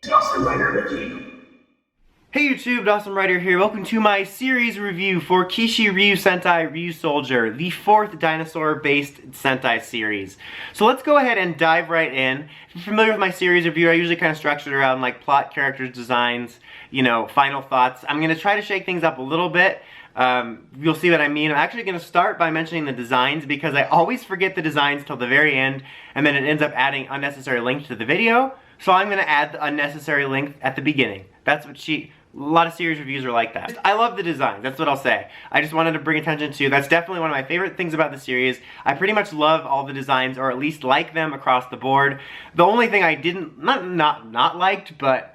Hey YouTube, Dawson Writer here. Welcome to my series review for Kisiryu Sentai Ryusoulger, the 4th dinosaur-based Sentai series. So let's go ahead and dive right in. If you're familiar with my series review, I usually kind of structure it around like plot, characters, designs, you know, final thoughts. I'm going to try to shake things up a little bit. You'll see what I mean. I'm actually going to start by mentioning the designs because I always forget the designs till the very end, and then it ends up adding unnecessary links to the video. So I'm going to add the unnecessary link at the beginning. That's what a lot of series reviews are like that. I love the designs, that's what I'll say. I just wanted to bring attention to, that's definitely one of my favorite things about the series. I pretty much love all the designs, or at least like them across the board. The only thing I didn't, not liked, but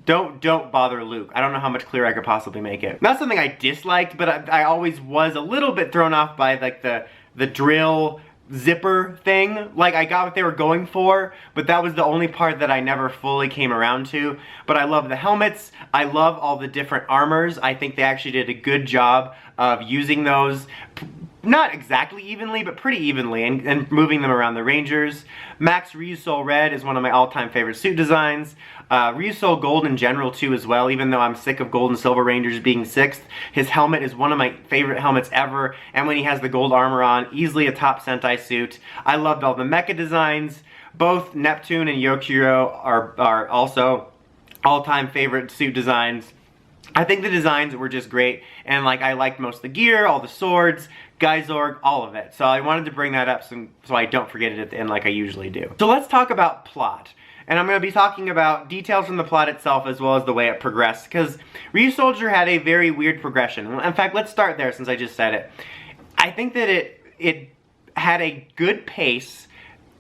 don't bother Luke. I don't know how much clearer I could possibly make it. Not something I disliked, but I always was a little bit thrown off by like the drill zipper thing. Like, I got what they were going for, but that was the only part that I never fully came around to. But I love the helmets. I love all the different armors. I think they actually did a good job of using those, not exactly evenly, but pretty evenly, and moving them around the Rangers. Max Ryusoul Red is one of my all-time favorite suit designs. Ryusoul Gold in general too as well, even though I'm sick of Gold and Silver Rangers being 6th. His helmet is one of my favorite helmets ever, and when he has the gold armor on, easily a top Sentai suit. I loved all the mecha designs. Both Neptune and Yokiro are also all-time favorite suit designs. I think the designs were just great, and like I liked most of the gear, all the swords, Geysorg, all of it. So I wanted to bring that up so I don't forget it at the end like I usually do. So let's talk about plot. And I'm going to be talking about details from the plot itself as well as the way it progressed, because Ryusoulger had a very weird progression. In fact, let's start there since I just said it. I think that it had a good pace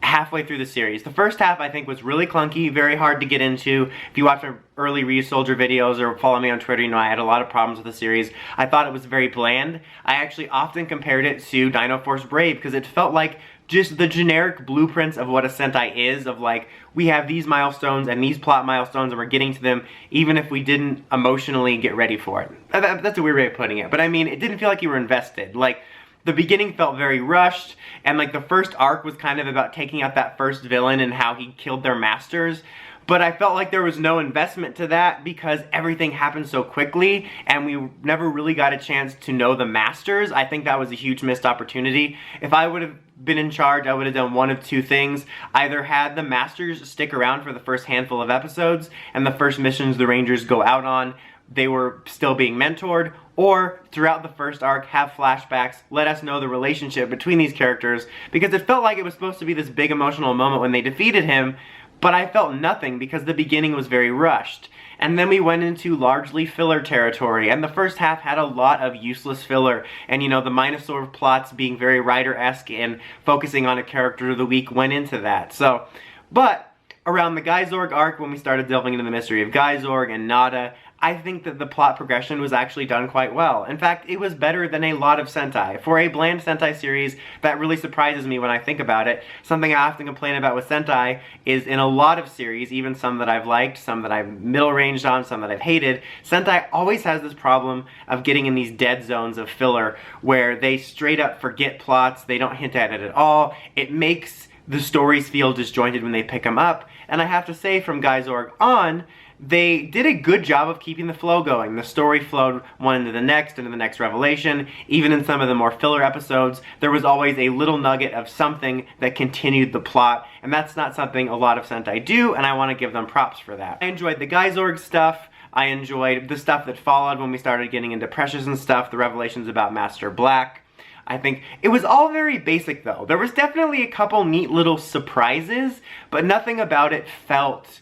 halfway through the series. The first half I think was really clunky, very hard to get into. If you watch my early Ryusoulger videos or follow me on Twitter, you know I had a lot of problems with the series. I thought it was very bland. I actually often compared it to Dino Force Brave because it felt like just the generic blueprints of what a Sentai is, of like, we have these milestones and these plot milestones and we're getting to them even if we didn't emotionally get ready for it. That's a weird way of putting it, but I mean, it didn't feel like you were invested. Like, the beginning felt very rushed, and like the first arc was kind of about taking out that first villain and how he killed their masters. But I felt like there was no investment to that because everything happened so quickly and we never really got a chance to know the masters. I think that was a huge missed opportunity. If I would have been in charge, I would have done one of two things. Either had the masters stick around for the first handful of episodes and the first missions the Rangers go out on, they were still being mentored, or throughout the first arc have flashbacks, let us know the relationship between these characters, because it felt like it was supposed to be this big emotional moment when they defeated him, but I felt nothing because the beginning was very rushed. And then we went into largely filler territory, and the first half had a lot of useless filler, and you know, the Minosaur plots being very writer-esque and focusing on a character of the week went into that. So, but around the Geysorg arc, when we started delving into the mystery of Geysorg and Nada, I think that the plot progression was actually done quite well. In fact, it was better than a lot of Sentai. For a bland Sentai series, that really surprises me when I think about it. Something I often complain about with Sentai is in a lot of series, even some that I've liked, some that I've middle-ranged on, some that I've hated, Sentai always has this problem of getting in these dead zones of filler where they straight up forget plots, they don't hint at it at all. It makes the stories feel disjointed when they pick them up, and I have to say from Geysorg on, they did a good job of keeping the flow going. The story flowed one into the next revelation. Even in some of the more filler episodes, there was always a little nugget of something that continued the plot, and that's not something a lot of Sentai do, and I want to give them props for that. I enjoyed the Geysorg stuff. I enjoyed the stuff that followed when we started getting into Precious and stuff, the revelations about Master Black. I think it was all very basic though. There was definitely a couple neat little surprises, but nothing about it felt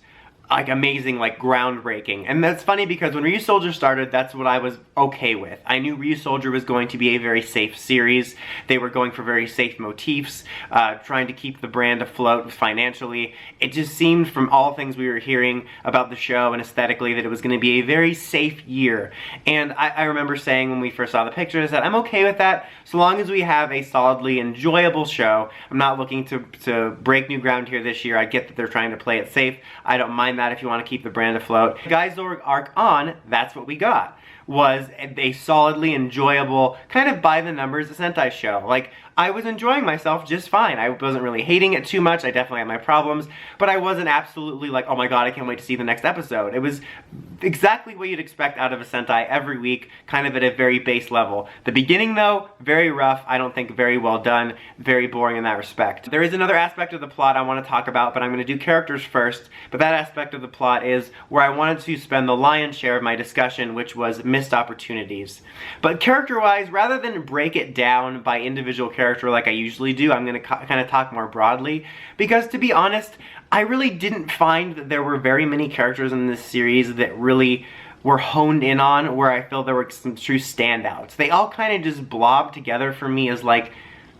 like amazing, like groundbreaking. And that's funny because when Ryusoulger started, that's what I was okay with. I knew Ryusoulger was going to be a very safe series. They were going for very safe motifs, trying to keep the brand afloat financially. It just seemed from all things we were hearing about the show and aesthetically that it was going to be a very safe year. And I remember saying when we first saw the pictures that I'm okay with that so long as we have a solidly enjoyable show. I'm not looking to break new ground here this year. I get that they're trying to play it safe. I don't mind that if you want to keep the brand afloat. Geysorg arc on, that's what we got. was a solidly enjoyable, kind of by the numbers Sentai show. Like, I was enjoying myself just fine. I wasn't really hating it too much. I definitely had my problems, but I wasn't absolutely like, oh my god, I can't wait to see the next episode. It was exactly what you'd expect out of a Sentai every week, kind of at a very base level. The beginning, though, very rough. I don't think very well done. Very boring in that respect. There is another aspect of the plot I want to talk about, but I'm going to do characters first. But that aspect of the plot is where I wanted to spend the lion's share of my discussion, which was missed opportunities. But character-wise, rather than break it down by individual character like I usually do, I'm going to kind of talk more broadly, because to be honest, I really didn't find that there were very many characters in this series that really were honed in on where I feel there were some true standouts. They all kind of just blobbed together for me as like,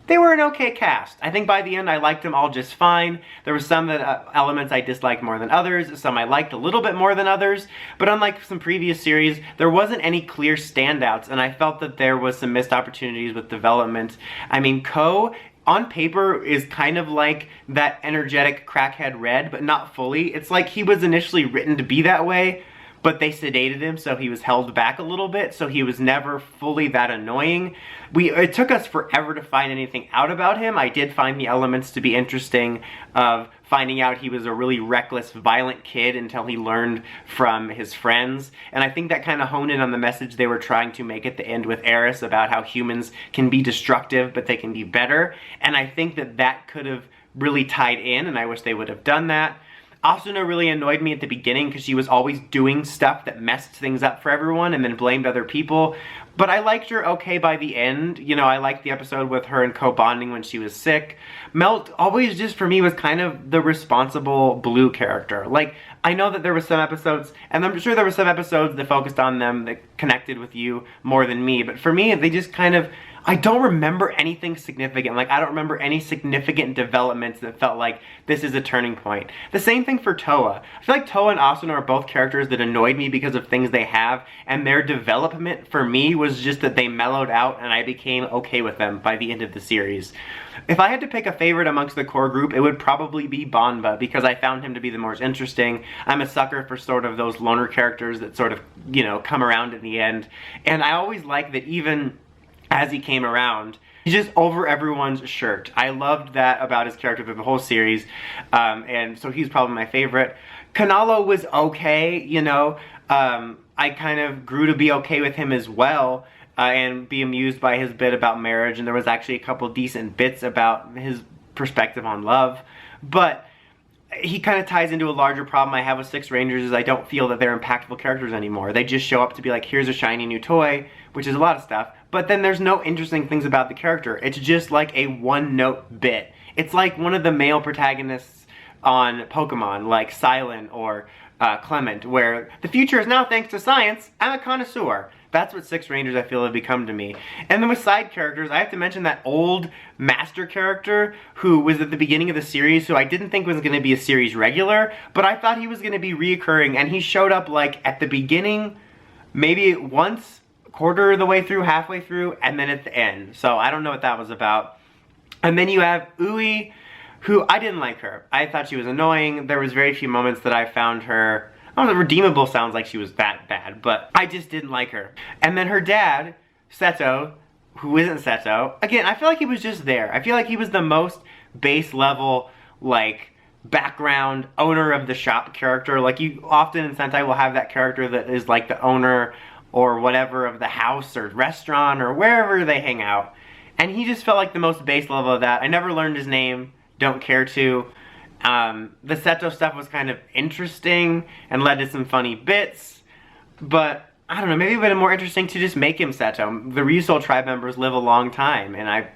they were an okay cast. I think by the end I liked them all just fine. There were some elements I disliked more than others, some I liked a little bit more than others, but unlike some previous series, there wasn't any clear standouts, and I felt that there was some missed opportunities with development. I mean, Ko, on paper, is kind of like that energetic crackhead Red, but not fully. It's like he was initially written to be that way, but they sedated him, so he was held back a little bit, so he was never fully that annoying. It took us forever to find anything out about him. I did find the elements to be interesting of finding out he was a really reckless, violent kid until he learned from his friends. And I think that kind of honed in on the message they were trying to make at the end with Eris about how humans can be destructive, but they can be better. And I think that that could have really tied in, and I wish they would have done that. Asuna really annoyed me at the beginning because she was always doing stuff that messed things up for everyone and then blamed other people. But I liked her okay by the end. You know, I liked the episode with her and Ko bonding when she was sick. Melt always just for me was kind of the responsible blue character. Like, I know that there were some episodes, and I'm sure there were some episodes that focused on them that connected with you more than me, but for me, they just kind of, I don't remember anything significant. Like, I don't remember any significant developments that felt like this is a turning point. The same thing for Toa. I feel like Toa and Asuna are both characters that annoyed me because of things they have, and their development for me was just that they mellowed out and I became okay with them by the end of the series. If I had to pick a favorite amongst the core group, it would probably be Banba, because I found him to be the most interesting. I'm a sucker for sort of those loner characters that sort of, you know, come around in the end. And I always like that even as he came around, he's just over everyone's shirt. I loved that about his character through the whole series, and so he's probably my favorite. Kanalo was okay, you know. I kind of grew to be okay with him as well, and be amused by his bit about marriage, and there was actually a couple decent bits about his perspective on love. But he kind of ties into a larger problem I have with Six Rangers, is I don't feel that they're impactful characters anymore. They just show up to be like, here's a shiny new toy, which is a lot of stuff, but then there's no interesting things about the character. It's just like a one-note bit. It's like one of the male protagonists on Pokemon, like Silent or Clement, where the future is now thanks to science, I'm a connoisseur. That's what Six Rangers I feel have become to me. And then with side characters, I have to mention that old master character who was at the beginning of the series, who I didn't think was going to be a series regular, but I thought he was going to be reoccurring, and he showed up like at the beginning, maybe once, quarter of the way through, halfway through, and then at the end. So I don't know what that was about. And then you have Ui, who I didn't like her. I thought she was annoying. There was very few moments that I found her, I don't know, redeemable sounds like she was that bad, but I just didn't like her. And then her dad, Seto, who isn't Seto, again, I feel like he was just there. I feel like he was the most base level, like, background owner of the shop character. Like, you often in Sentai will have that character that is like the owner or whatever of the house or restaurant or wherever they hang out. And he just felt like the most base level of that. I never learned his name, don't care to. The Seto stuff was kind of interesting and led to some funny bits, but I don't know, maybe it would have been more interesting to just make him Seto. The Ryusoul tribe members live a long time, and I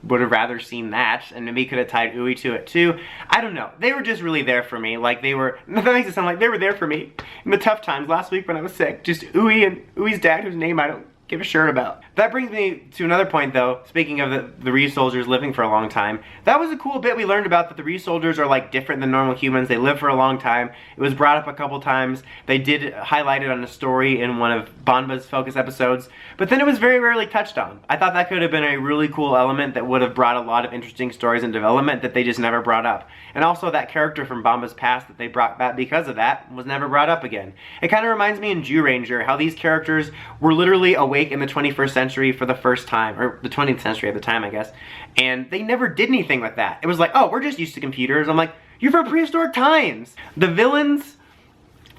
would have rather seen that, and maybe could have tied Ui to it too. I don't know. They were just really there for me. Like, they were, that makes it sound like they were there for me in the tough times last week when I was sick. Just Ui and Ui's dad, whose name I don't give a shirt about. That brings me to another point though, speaking of the Ryusoulgers living for a long time. That was a cool bit we learned about, that the Ryusoulgers are like different than normal humans. They live for a long time. It was brought up a couple times. They did highlight it on a story in one of Banba's focus episodes, but then it was very rarely touched on. I thought that could have been a really cool element that would have brought a lot of interesting stories and development that they just never brought up. And also that character from Banba's past that they brought back because of that was never brought up again. It kind of reminds me in Zyuranger how these characters were literally awake in the 21st century for the first time, or the 20th century at the time, I guess, and they never did anything with that. It was like, oh, we're just used to computers. I'm like, you're from prehistoric times. The villains,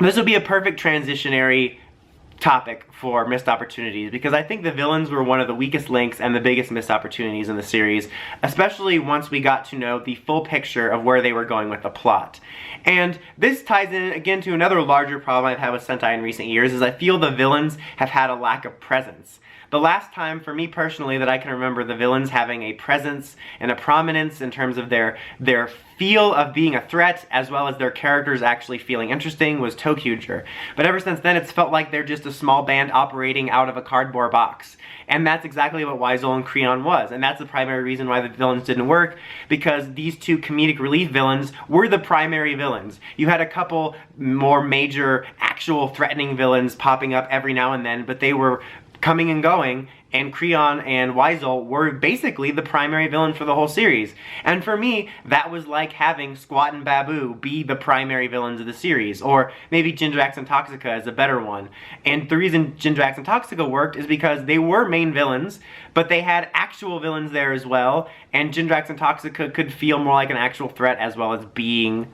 this would be a perfect transitionary topic for missed opportunities, because I think the villains were one of the weakest links and the biggest missed opportunities in the series, especially once we got to know the full picture of where they were going with the plot. And this ties in again to another larger problem I've had with Sentai in recent years, is I feel the villains have had a lack of presence. The last time, for me personally, that I can remember the villains having a presence and a prominence in terms of their feel of being a threat, as well as their characters actually feeling interesting, was Tokyuger. But ever since then, it's felt like they're just a small band operating out of a cardboard box. And that's exactly what Ryusoul and Kreon was. And that's the primary reason why the villains didn't work, because these two comedic relief villains were the primary villains. You had a couple more major, actual threatening villains popping up every now and then, but they were coming and going, and Kreon and Ryusoul were basically the primary villain for the whole series. And for me, that was like having Squat and Babu be the primary villains of the series, or maybe Jindrax and Toxica is a better one. And the reason Jindrax and Toxica worked is because they were main villains, but they had actual villains there as well, and Jindrax and Toxica could feel more like an actual threat as well as being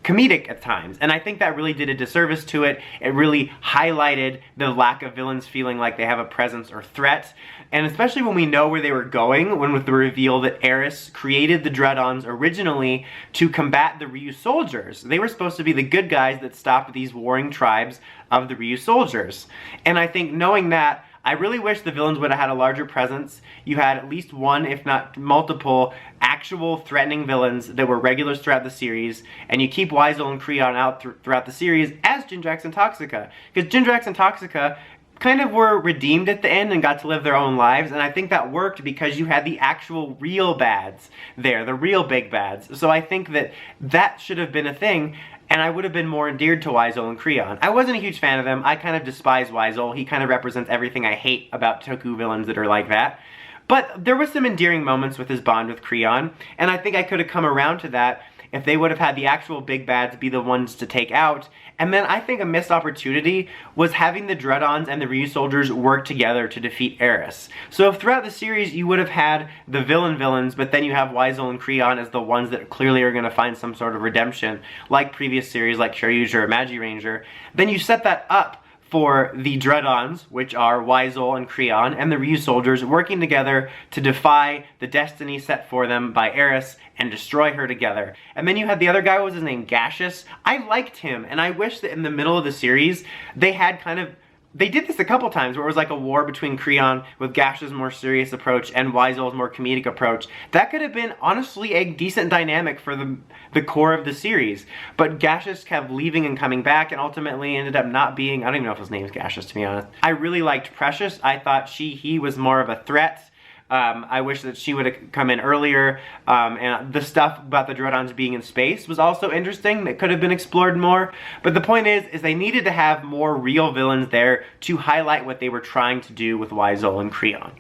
comedic at times. And I think that really did a disservice to it. It really highlighted the lack of villains feeling like they have a presence or threat. And especially when we know where they were going, when with the reveal that Eris created the Dread-Ons originally to combat the Ryusoulgers. They were supposed to be the good guys that stopped these warring tribes of the Ryusoulgers. And I think knowing that, I really wish the villains would have had a larger presence. You had at least one, if not multiple, actual threatening villains that were regulars throughout the series, and you keep Ryusoul and Kreon out throughout the series as Jindrax and Toxica. Because Jindrax and Toxica kind of were redeemed at the end and got to live their own lives, and I think that worked because you had the actual real bads there, the real big bads. So I think that that should have been a thing, and I would have been more endeared to Ryusoul and Kreon. I wasn't a huge fan of them. I kind of despise Ryusoul. He kind of represents everything I hate about Toku villains that are like that. But there was some endearing moments with his bond with Kreon, and I think I could have come around to that if they would have had the actual big bads be the ones to take out. And then I think a missed opportunity was having the Dread-Ons and the Ryusoulgers work together to defeat Eris. So if throughout the series you would have had the villains, but then you have Ryusoul and Kreon as the ones that clearly are going to find some sort of redemption, like previous series like Kisiryu or Magiranger, then you set that up for the Dread-Ons, which are Ryusoul and Kreon, and the Ryusoulgers working together to defy the destiny set for them by Eris and destroy her together. And then you had the other guy, what was his name, Gaseous? I liked him, and I wish that in the middle of the series, they had kind of, they did this a couple times where it was like a war between Kreon with Gash's more serious approach and Ryusoul's more comedic approach. That could have been honestly a decent dynamic for the core of the series. But Gaseous kept leaving and coming back and ultimately ended up not being, I don't even know if his name is Gaseous to be honest. I really liked Precious. I thought he was more of a threat. I wish that she would have come in earlier, and the stuff about the Dread-Ons being in space was also interesting. That could have been explored more, but the point is they needed to have more real villains there to highlight what they were trying to do with Ryusoul and Kreon.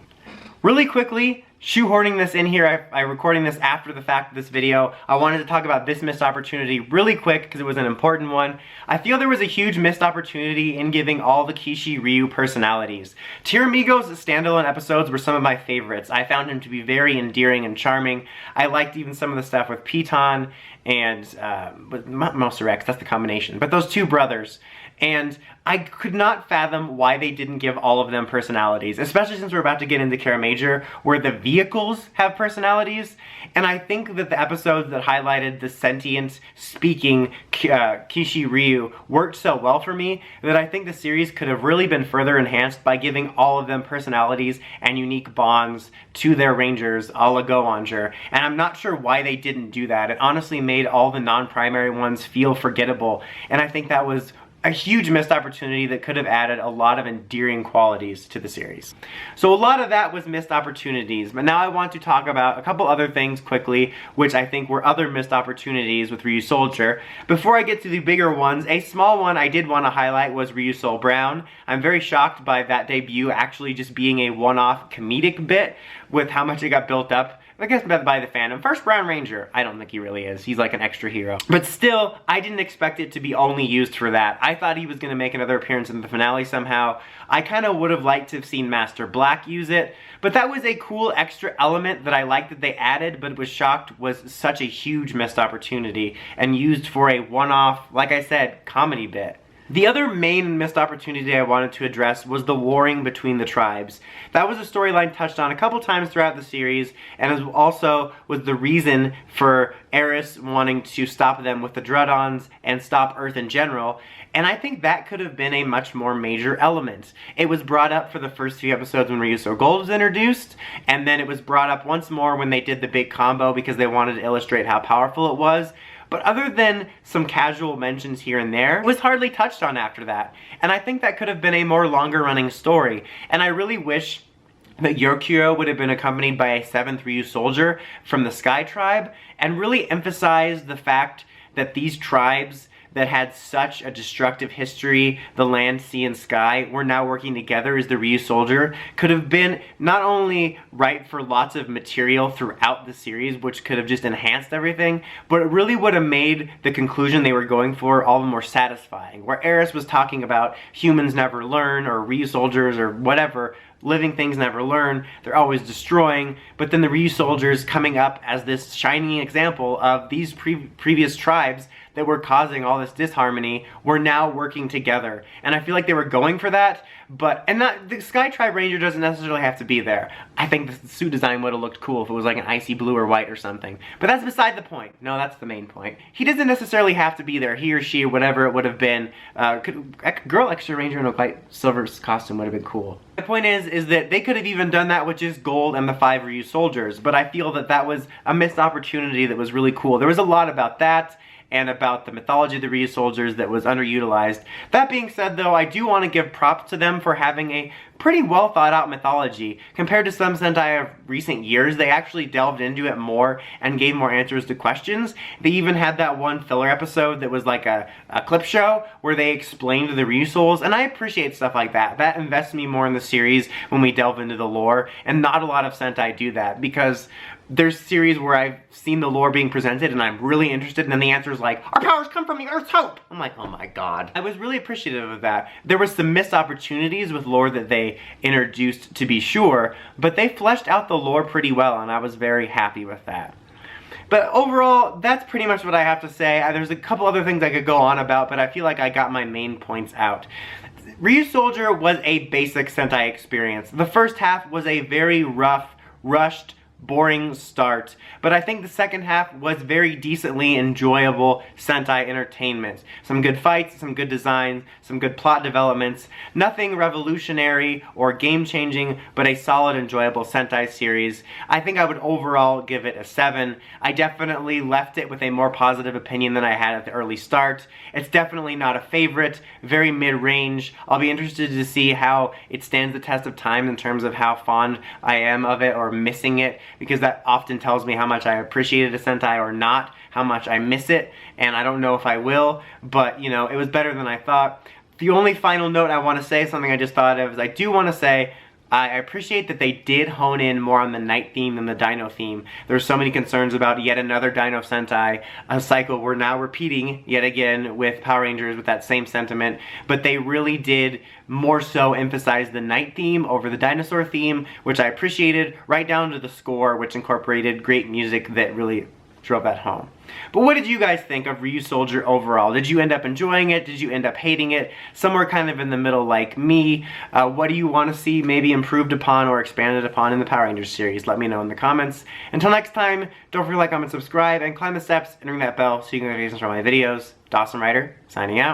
Really quickly, shoehorning this in here, I'm recording this after the fact of this video. I wanted to talk about this missed opportunity really quick because it was an important one. I feel there was a huge missed opportunity in giving all the Kisiryu personalities. Tiramigo's standalone episodes were some of my favorites. I found him to be very endearing and charming. I liked even some of the stuff with Piton and Mouse Rex, that's the combination, but those two brothers. And I could not fathom why they didn't give all of them personalities, especially since we're about to get into Kara Major, where the vehicles have personalities. And I think that the episodes that highlighted the sentient, speaking Kisiryu worked so well for me that I think the series could have really been further enhanced by giving all of them personalities and unique bonds to their rangers a la Goanger. And I'm not sure why they didn't do that. It honestly made all the non-primary ones feel forgettable. And I think that was a huge missed opportunity that could have added a lot of endearing qualities to the series. So a lot of that was missed opportunities, but now I want to talk about a couple other things quickly, which I think were other missed opportunities with Ryusoulger. Before I get to the bigger ones, a small one I did want to highlight was Ryusoul Brown. I'm very shocked by that debut actually just being a one-off comedic bit with how much it got built up, I guess, by the fandom. First Brown Ranger. I don't think he really is. He's like an extra hero. But still, I didn't expect it to be only used for that. I thought he was going to make another appearance in the finale somehow. I kind of would have liked to have seen Master Black use it, but that was a cool extra element that I liked that they added, but was shocked was such a huge missed opportunity and used for a one-off, like I said, comedy bit. The other main missed opportunity I wanted to address was the warring between the tribes. That was a storyline touched on a couple times throughout the series, and it also was the reason for Eris wanting to stop them with the Dreadons and stop Earth in general, and I think that could have been a much more major element. It was brought up for the first few episodes when Ryusoul Gold was introduced, and then it was brought up once more when they did the big combo because they wanted to illustrate how powerful it was. But other than some casual mentions here and there, it was hardly touched on after that. And I think that could have been a more longer running story. And I really wish that Yorkuro would have been accompanied by a 7th Ryusoulger from the Sky Tribe and really emphasize the fact that these tribes that had such a destructive history, the land, sea, and sky, were now working together as the Ryusoulger, could have been not only right for lots of material throughout the series, which could have just enhanced everything, but it really would have made the conclusion they were going for all the more satisfying. Where Eris was talking about humans never learn, or Ryusoulgers, or whatever, living things never learn, they're always destroying, but then the Ryusoulgers coming up as this shining example of these previous tribes that were causing all this disharmony were now working together. And I feel like they were going for that, but, and not, the Sky Tribe Ranger doesn't necessarily have to be there. I think the suit design would have looked cool if it was like an icy blue or white or something. But that's beside the point. No, that's the main point. He doesn't necessarily have to be there. He or she, or whatever it would have been. Girl Extra Ranger in a white silver costume would have been cool. The point is that they could have even done that with just Gold and the 5 Ryusoulgers, but I feel that that was a missed opportunity that was really cool. There was a lot about that, and about the mythology of the Ryusoulgers that was underutilized. That being said though, I do want to give props to them for having a pretty well thought out mythology. Compared to some Sentai of recent years, they actually delved into it more and gave more answers to questions. They even had that one filler episode that was like a clip show where they explained the Ryusouls, and I appreciate stuff like that. That invests me more in the series when we delve into the lore, and not a lot of Sentai do that, because there's series where I've seen the lore being presented and I'm really interested, and then the answer is like, our powers come from the Earth's hope! I'm like, oh my god. I was really appreciative of that. There were some missed opportunities with lore that they introduced, to be sure, but they fleshed out the lore pretty well, and I was very happy with that. But overall, that's pretty much what I have to say. There's a couple other things I could go on about, but I feel like I got my main points out. Ryusoulger was a basic Sentai experience. The first half was a very rough, rushed, boring start, but I think the second half was very decently enjoyable Sentai entertainment. Some good fights, some good designs, some good plot developments, nothing revolutionary or game-changing, but a solid, enjoyable Sentai series. I think I would overall give it a 7. I definitely left it with a more positive opinion than I had at the early start. It's definitely not a favorite, very mid-range. I'll be interested to see how it stands the test of time in terms of how fond I am of it or missing it, because that often tells me how much I appreciated a Sentai or not, how much I miss it, and I don't know if I will, but, you know, it was better than I thought. The only final note I want to say, something I just thought of, is I do want to say I appreciate that they did hone in more on the night theme than the dino theme. There's so many concerns about yet another Dino Sentai, a cycle we're now repeating yet again with Power Rangers with that same sentiment, but they really did more so emphasize the night theme over the dinosaur theme, which I appreciated, right down to the score, which incorporated great music that really drove that home. But what did you guys think of Ryusoulger overall? Did you end up enjoying it? Did you end up hating it? Somewhere kind of in the middle like me. What do you want to see maybe improved upon or expanded upon in the Power Rangers series? Let me know in the comments. Until next time, don't forget to like, comment, subscribe, and climb the steps and ring that bell so you can get notifications from my videos. Dawson Ryder, signing out.